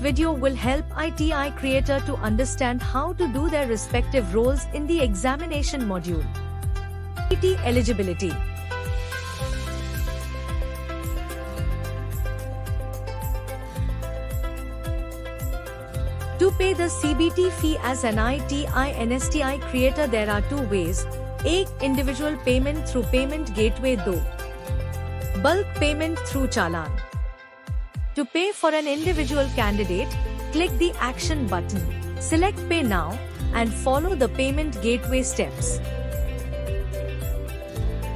video will help ITI creator to understand how to do their respective roles in the examination module. CBT eligibility. To pay the CBT fee as an ITI NSTI creator, there are two ways. A. Individual payment through payment gateway. 2. Bulk payment through Challan. To pay for an individual candidate, click the Action button, select Pay Now, and follow the payment gateway steps.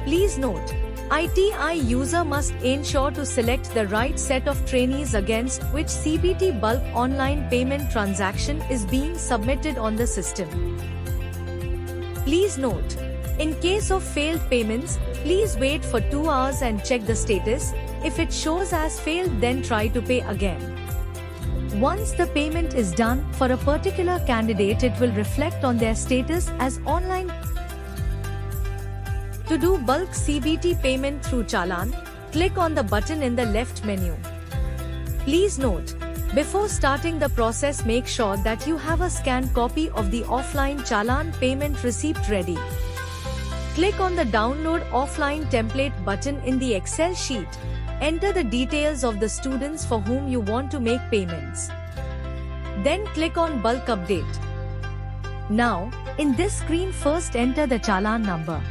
Please note, ITI user must ensure to select the right set of trainees against which CBT bulk online payment transaction is being submitted on the system. Please note, in case of failed payments, please wait for 2 hours and check the status. If it shows as failed, then try to pay again. Once the payment is done for a particular candidate, it will reflect on their status as online. To do bulk CBT payment through Challan, click on the button in the left menu. Please note, before starting the process, make sure that you have a scanned copy of the offline Challan payment receipt ready. Click on the Download Offline Template button in the Excel sheet. Enter the details of the students for whom you want to make payments. Then click on Bulk Update. Now, in this screen, first enter the Challan number.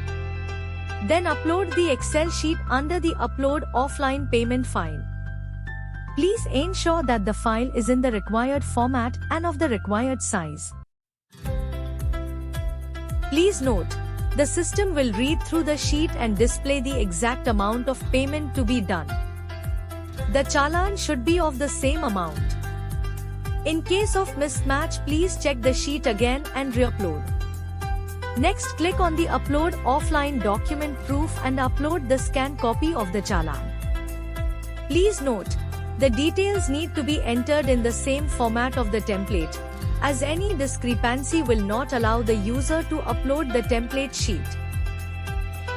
Then upload the Excel sheet under the Upload Offline Payment file. Please ensure that the file is in the required format and of the required size. Please note, the system will read through the sheet and display the exact amount of payment to be done. The Challan should be of the same amount. In case of mismatch, please check the sheet again and re-upload. Next, click on the Upload Offline Document Proof and upload the scanned copy of the Challan. Please note, the details need to be entered in the same format of the template, as any discrepancy will not allow the user to upload the template sheet.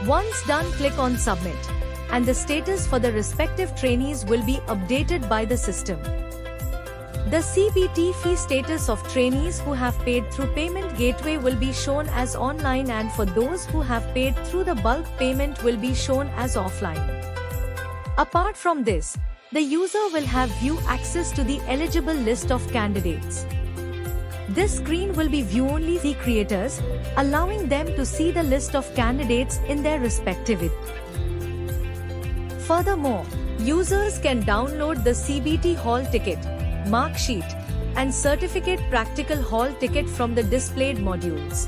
Once done, click on Submit, and the status for the respective trainees will be updated by the system. The CBT fee status of trainees who have paid through payment gateway will be shown as online, and for those who have paid through the bulk payment will be shown as offline. Apart from this, the user will have view access to the eligible list of candidates. This screen will be view only the creators, allowing them to see the list of candidates in their respective. Furthermore, users can download the CBT hall ticket, mark sheet, and certificate practical hall ticket from the displayed modules.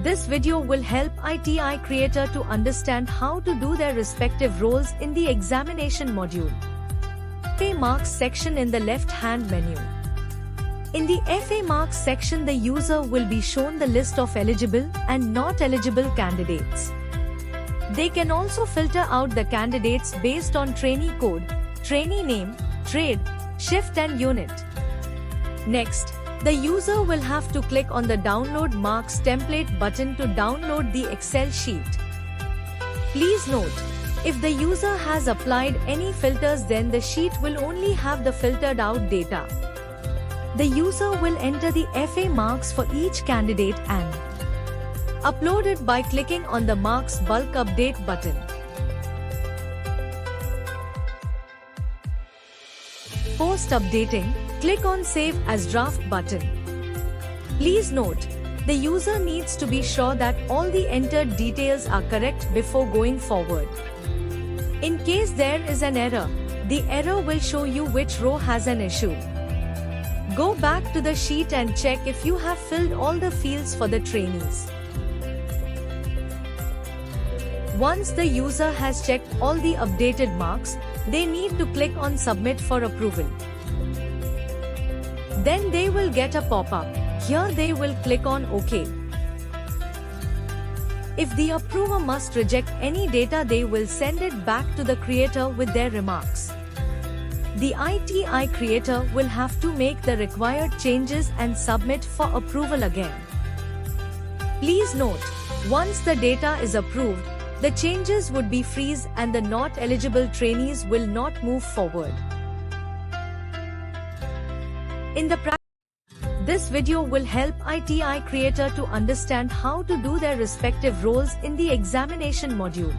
This video will help ITI creator to understand how to do their respective roles in the examination module. FA Marks section in the left-hand menu. In the FA Marks section, the user will be shown the list of eligible and not eligible candidates. They can also filter out the candidates based on trainee code, trainee name, trade, shift and unit. Next, the user will have to click on the Download Marks Template button to download the Excel sheet. Please note, if the user has applied any filters, then the sheet will only have the filtered out data. The user will enter the FA marks for each candidate and upload it by clicking on the Marks Bulk Update button. Post updating, click on Save as Draft button. Please note, the user needs to be sure that all the entered details are correct before going forward. In case there is an error, the error will show you which row has an issue. Go back to the sheet and check if you have filled all the fields for the trainees. Once the user has checked all the updated marks, they need to click on Submit for approval. Then they will get a pop-up. Here they will click on OK. If the approver must reject any data, they will send it back to the creator with their remarks. The ITI creator will have to make the required changes and submit for approval again. Please note, once the data is approved, the changes would be freeze and the not eligible trainees will not move forward. In the This video will help ITI creator to understand how to do their respective roles in the examination module.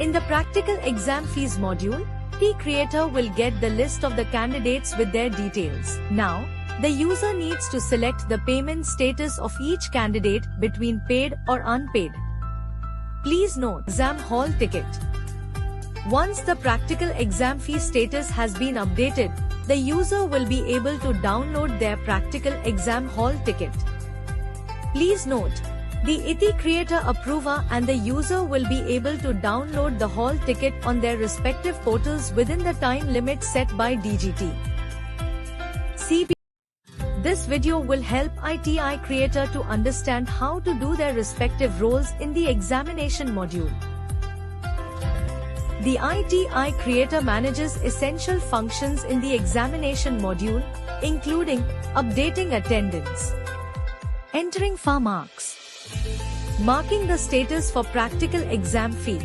In the practical exam fees module, the creator will get the list of the candidates with their details. Now, the user needs to select the payment status of each candidate between paid or unpaid. Please note, exam hall ticket. Once the practical exam fee status has been updated, the user will be able to download their practical exam hall ticket. Please note, the ITI creator approver and the user will be able to download the hall ticket on their respective portals within the time limit set by DGT. This video will help ITI creator to understand how to do their respective roles in the examination module. The ITI creator manages essential functions in the examination module, including updating attendance, entering FA marks, marking the status for practical exam fee,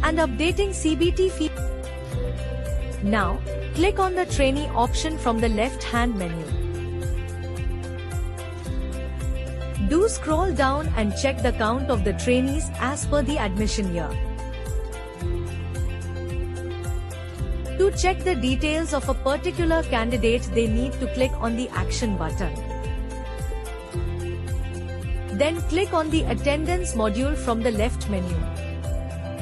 and updating CBT fee. Now, click on the trainee option from the left-hand menu. Do scroll down and check the count of the trainees as per the admission year. To check the details of a particular candidate, they need to click on the Action button. Then click on the Attendance module from the left menu.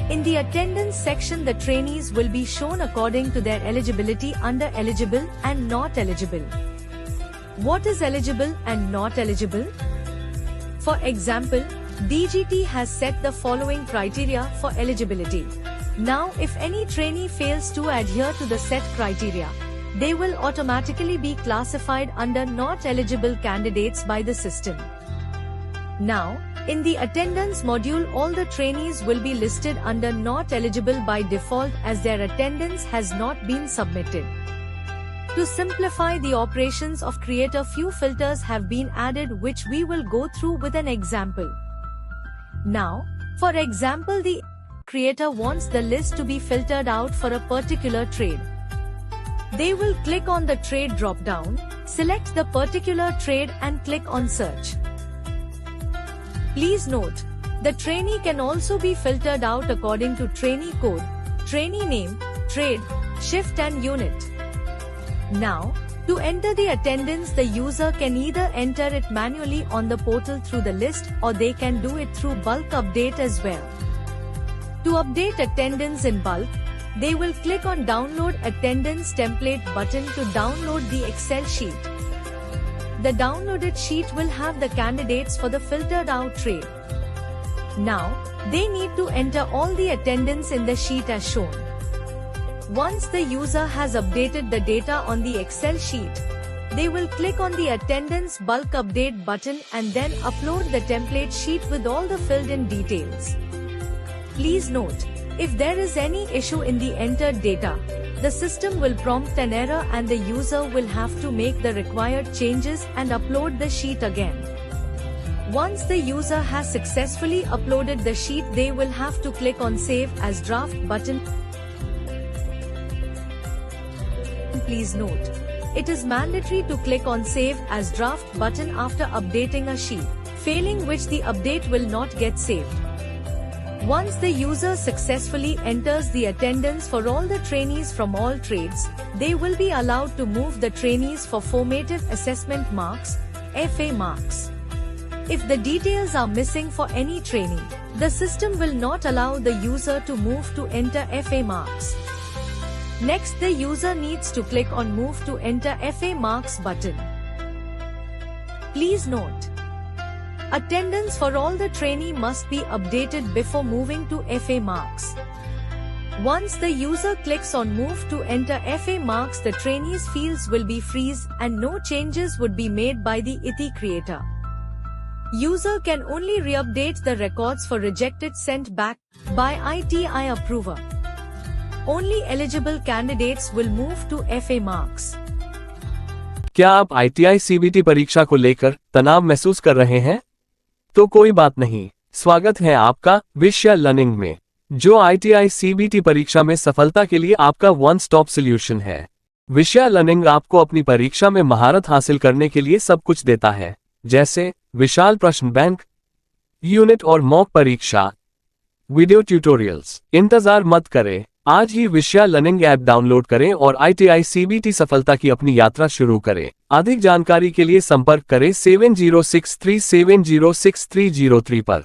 In the Attendance section, the trainees will be shown according to their eligibility under Eligible and Not Eligible. What is eligible and not eligible? For example, DGT has set the following criteria for eligibility. Now, if any trainee fails to adhere to the set criteria, they will automatically be classified under not eligible candidates by the system. Now, in the attendance module, all the trainees will be listed under not eligible by default as their attendance has not been submitted. To simplify the operations of creator, few filters have been added which we will go through with an example. Now, for example, the creator wants the list to be filtered out for a particular trade. They will click on the trade drop-down, select the particular trade and click on search. Please note, the trainee can also be filtered out according to trainee code, trainee name, trade, shift and unit. Now, to enter the attendance, the user can either enter it manually on the portal through the list or they can do it through bulk update as well. To update attendance in bulk, they will click on Download Attendance Template button to download the Excel sheet. The downloaded sheet will have the candidates for the filtered out trade. Now, they need to enter all the attendance in the sheet as shown. Once the user has updated the data on the Excel sheet, they will click on the Attendance Bulk Update button and then upload the template sheet with all the filled in details. Please note, if there is any issue in the entered data, the system will prompt an error and the user will have to make the required changes and upload the sheet again. Once the user has successfully uploaded the sheet, they will have to click on Save as Draft button. Please note, it is mandatory to click on Save as Draft button after updating a sheet, failing which the update will not get saved. Once the user successfully enters the attendance for all the trainees from all trades, they will be allowed to move the trainees for formative assessment marks, FA marks. If the details are missing for any trainee, the system will not allow the user to move to enter FA marks. Next, the user needs to click on Move to Enter FA Marks button. Please note, attendance for all the trainee must be updated before moving to FA marks. Once the user clicks on Move to Enter FA marks, the trainees fields will be freeze and no changes would be made by the ITI creator. User can only re-update the records for rejected sent back by ITI approver. Only eligible candidates will move to FA marks. क्या आप ITI CBT परीक्षा को लेकर तनाव महसूस कर रहे हैं? तो कोई बात नहीं, स्वागत है आपका विषय लर्निंग में, जो ITI CBT परीक्षा में सफलता के लिए आपका वन स्टॉप सॉल्यूशन है। विषय लर्निंग आपको अपनी परीक्षा में महारत हासिल करने के लिए सब कुछ देता है, जैसे विशाल प्रश्न बैंक, यूनिट और मॉक परीक्षा, वीडियो ट्यूटोरियल्स। इंतजार मत करें, आज ही विषय लर्निंग ऐप डाउनलोड करें और ITI CBT सफलता की अपनी यात्रा शुरू करें। अधिक जानकारी के लिए संपर्क करें 7063706303 पर।